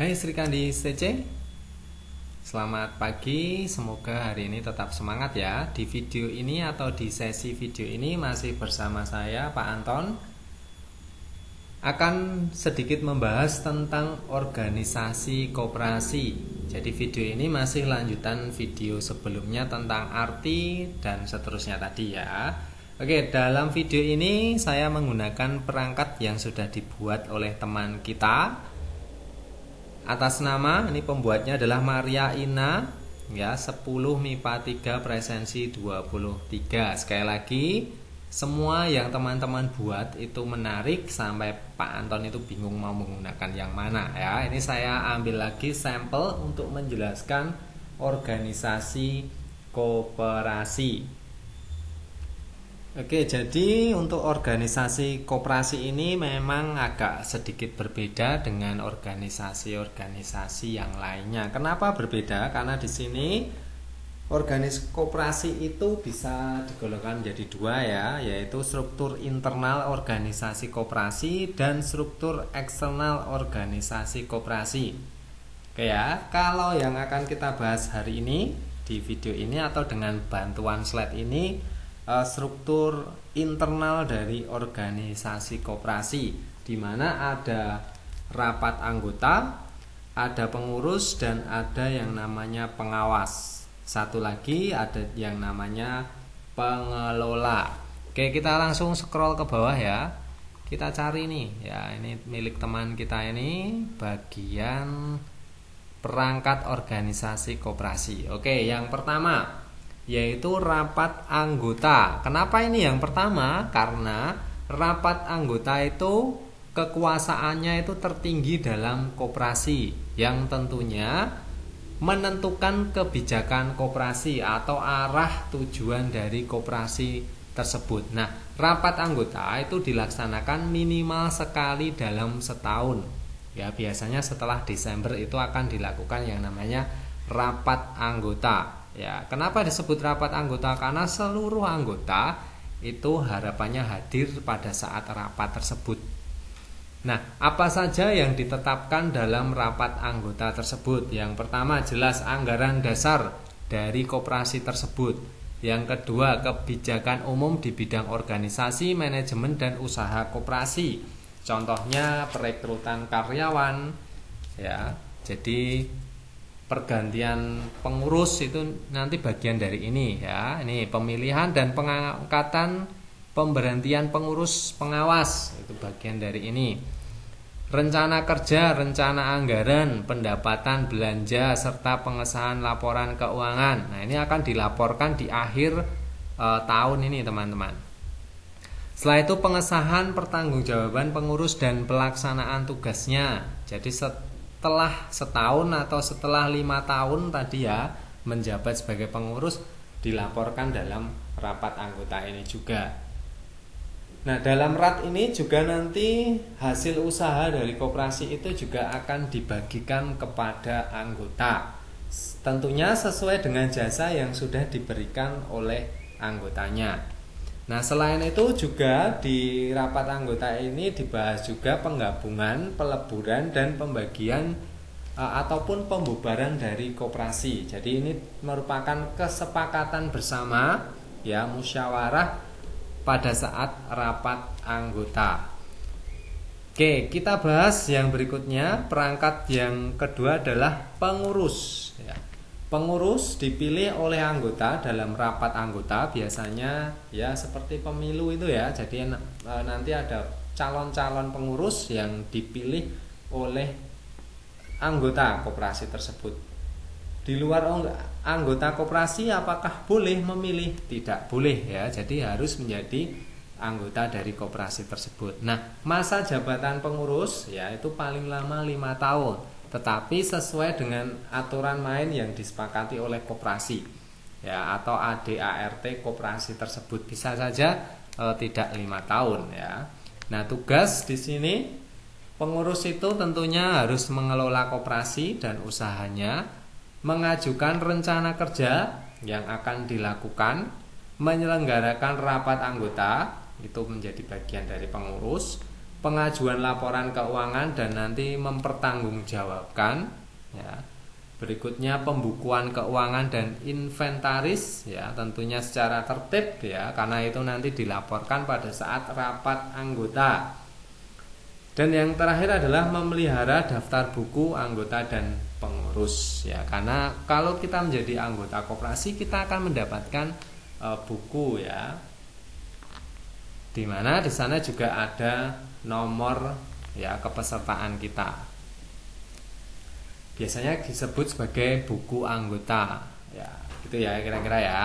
Hai Sri Kandi STC, selamat pagi, semoga hari ini tetap semangat ya. Di video ini atau di sesi video ini masih bersama saya Pak Anton. Akan sedikit membahas tentang organisasi koperasi. Jadi video ini masih lanjutan video sebelumnya tentang arti dan seterusnya tadi ya. Oke, dalam video ini saya menggunakan perangkat yang sudah dibuat oleh teman kita. Atas nama, ini pembuatnya adalah Maria Ina ya, 10 MIPA 3 presensi 23. Sekali lagi, semua yang teman-teman buat itu menarik sampai Pak Anton itu bingung mau menggunakan yang mana ya. Ini saya ambil lagi sampel untuk menjelaskan organisasi koperasi. Oke, jadi untuk organisasi koperasi ini memang agak sedikit berbeda dengan organisasi-organisasi yang lainnya. Kenapa berbeda? Karena di sini organisasi koperasi itu bisa digolongkan menjadi dua ya, yaitu struktur internal organisasi koperasi dan struktur eksternal organisasi koperasi. Oke ya, kalau yang akan kita bahas hari ini di video ini atau dengan bantuan slide ini, struktur internal dari organisasi koperasi, di mana ada rapat anggota, ada pengurus, dan ada yang namanya pengawas. Satu lagi ada yang namanya pengelola. Oke, kita langsung scroll ke bawah ya. Kita cari nih ya, ini milik teman kita ini bagian perangkat organisasi koperasi. Oke, yang pertama yaitu rapat anggota. Kenapa ini yang pertama? Karena rapat anggota itu kekuasaannya itu tertinggi dalam koperasi, yang tentunya menentukan kebijakan koperasi atau arah tujuan dari koperasi tersebut. Nah, rapat anggota itu dilaksanakan minimal sekali dalam setahun. Ya, biasanya setelah Desember itu akan dilakukan yang namanya rapat anggota. Ya, kenapa disebut rapat anggota? Karena seluruh anggota itu harapannya hadir pada saat rapat tersebut. Nah, apa saja yang ditetapkan dalam rapat anggota tersebut? Yang pertama jelas anggaran dasar dari koperasi tersebut. Yang kedua, kebijakan umum di bidang organisasi, manajemen, dan usaha koperasi. Contohnya perekrutan karyawan ya. Jadi pergantian pengurus itu nanti bagian dari ini ya. Ini pemilihan dan pengangkatan, pemberhentian pengurus pengawas itu bagian dari ini. Rencana kerja, rencana anggaran, pendapatan belanja, serta pengesahan laporan keuangan. Nah, ini akan dilaporkan di akhir tahun ini teman-teman. Setelah itu pengesahan pertanggungjawaban pengurus dan pelaksanaan tugasnya. Jadi setelah setahun atau setelah 5 tahun tadi ya menjabat sebagai pengurus, dilaporkan dalam rapat anggota ini juga. Nah, dalam RAT ini juga nanti hasil usaha dari koperasi itu juga akan dibagikan kepada anggota, tentunya sesuai dengan jasa yang sudah diberikan oleh anggotanya. Nah, selain itu juga di rapat anggota ini dibahas juga penggabungan, peleburan, dan pembagian ataupun pembubaran dari koperasi. Jadi ini merupakan kesepakatan bersama ya, musyawarah pada saat rapat anggota. Oke, kita bahas yang berikutnya. Perangkat yang kedua adalah pengurus ya. Pengurus dipilih oleh anggota dalam rapat anggota, biasanya ya seperti pemilu itu ya. Jadi nanti ada calon-calon pengurus yang dipilih oleh anggota koperasi tersebut. Di luar anggota koperasi apakah boleh memilih? Tidak boleh ya. Jadi harus menjadi anggota dari koperasi tersebut. Nah, masa jabatan pengurus ya itu paling lama 5 tahun. Tetapi sesuai dengan aturan main yang disepakati oleh koperasi ya, atau ADART koperasi tersebut. Bisa saja tidak 5 tahun ya. Nah, tugas di sini pengurus itu tentunya harus mengelola koperasi dan usahanya, mengajukan rencana kerja yang akan dilakukan, menyelenggarakan rapat anggota, itu menjadi bagian dari pengurus, pengajuan laporan keuangan dan nanti mempertanggungjawabkan, ya. Berikutnya pembukuan keuangan dan inventaris, ya, tentunya secara tertib, ya, karena itu nanti dilaporkan pada saat rapat anggota. Dan yang terakhir adalah memelihara daftar buku anggota dan pengurus, ya, karena kalau kita menjadi anggota koperasi kita akan mendapatkan buku, ya, dimana di sana juga ada nomor, ya, kepesertaan kita. Biasanya disebut sebagai buku anggota, ya, gitu ya kira-kira ya.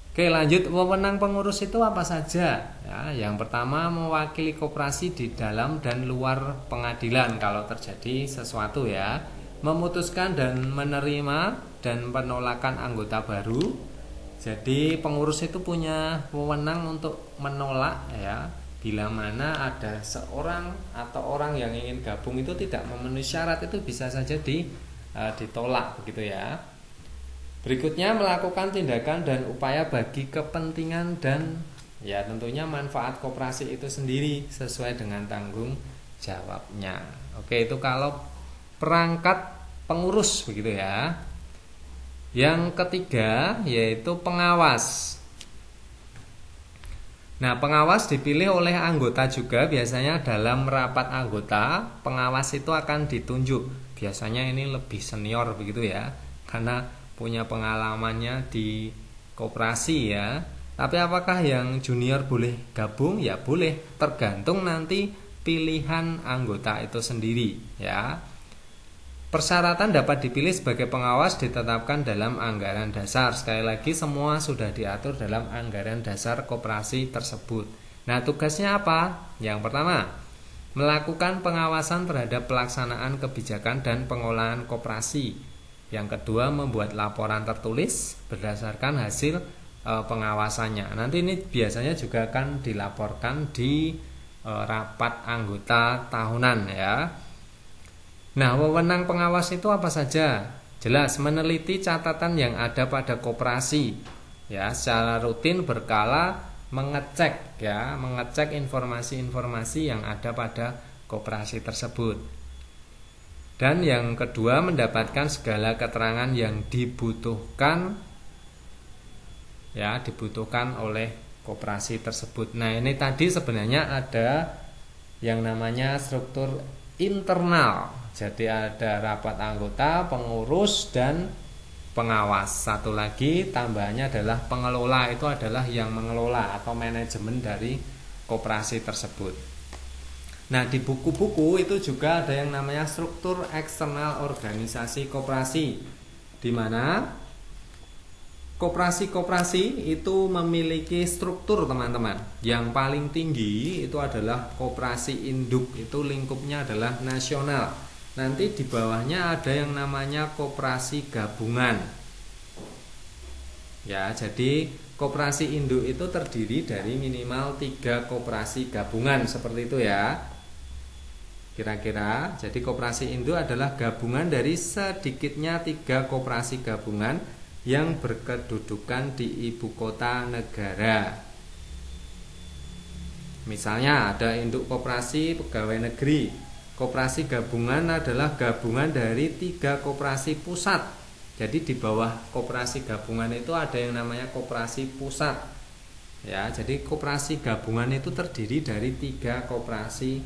Oke, lanjut. Wewenang pengurus itu apa saja? Ya, yang pertama, mewakili koperasi di dalam dan luar pengadilan kalau terjadi sesuatu, ya. Memutuskan dan menerima dan penolakan anggota baru. Jadi pengurus itu punya wewenang untuk menolak, ya, bila mana ada seorang atau orang yang ingin gabung itu tidak memenuhi syarat, itu bisa saja ditolak, begitu ya. Berikutnya, melakukan tindakan dan upaya bagi kepentingan dan, ya, tentunya manfaat koperasi itu sendiri sesuai dengan tanggung jawabnya. Oke, itu kalau perangkat pengurus, begitu ya. Yang ketiga yaitu pengawas. Nah, pengawas dipilih oleh anggota juga. Biasanya dalam rapat anggota, pengawas itu akan ditunjuk. Biasanya ini lebih senior, begitu ya, karena punya pengalamannya di koperasi, ya. Tapi apakah yang junior boleh gabung? Ya boleh, tergantung nanti pilihan anggota itu sendiri, ya. Persyaratan dapat dipilih sebagai pengawas ditetapkan dalam anggaran dasar. Sekali lagi, semua sudah diatur dalam anggaran dasar koperasi tersebut. Nah, tugasnya apa? Yang pertama, melakukan pengawasan terhadap pelaksanaan kebijakan dan pengolahan koperasi. Yang kedua, membuat laporan tertulis berdasarkan hasil pengawasannya. Nanti ini biasanya juga akan dilaporkan di rapat anggota tahunan, ya. Nah, wewenang pengawas itu apa saja? Jelas, meneliti catatan yang ada pada koperasi, ya, secara rutin berkala mengecek, ya, mengecek informasi-informasi yang ada pada koperasi tersebut. Dan yang kedua, mendapatkan segala keterangan yang dibutuhkan, ya, dibutuhkan oleh koperasi tersebut. Nah, ini tadi sebenarnya ada yang namanya struktur internal. Jadi ada rapat anggota, pengurus, dan pengawas. Satu lagi tambahannya adalah pengelola. Itu adalah yang mengelola atau manajemen dari koperasi tersebut. Nah, di buku-buku itu juga ada yang namanya struktur eksternal organisasi koperasi, di mana koperasi-koperasi itu memiliki struktur, teman-teman. Yang paling tinggi itu adalah koperasi induk, itu lingkupnya adalah nasional. Nanti di bawahnya ada yang namanya koperasi gabungan. Ya, jadi koperasi induk itu terdiri dari minimal 3 koperasi gabungan, seperti itu ya. Kira-kira, jadi koperasi induk adalah gabungan dari sedikitnya 3 koperasi gabungan yang berkedudukan di ibu kota negara. Misalnya ada induk koperasi pegawai negeri. Koperasi gabungan adalah gabungan dari 3 koperasi pusat. Jadi di bawah koperasi gabungan itu ada yang namanya koperasi pusat. Ya, jadi koperasi gabungan itu terdiri dari 3 koperasi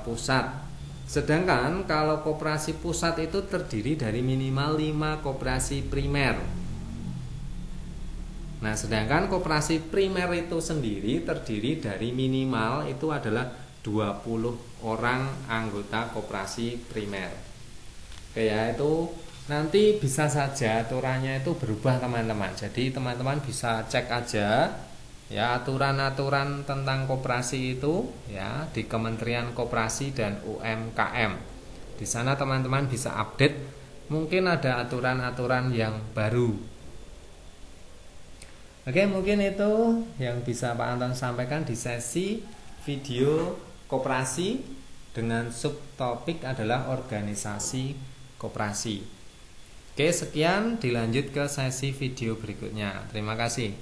pusat. Sedangkan kalau koperasi pusat itu terdiri dari minimal 5 koperasi primer. Nah, sedangkan koperasi primer itu sendiri terdiri dari minimal itu adalah 20 orang anggota koperasi primer. Oke, ya, itu nanti bisa saja aturannya itu berubah, teman-teman. Jadi teman-teman bisa cek aja, ya, aturan-aturan tentang koperasi itu, ya, di Kementerian Koperasi dan UMKM. Di sana teman-teman bisa update, mungkin ada aturan-aturan yang baru. Oke, mungkin itu yang bisa Pak Anton sampaikan di sesi video koperasi dengan subtopik adalah organisasi koperasi. Oke, sekian, dilanjut ke sesi video berikutnya. Terima kasih.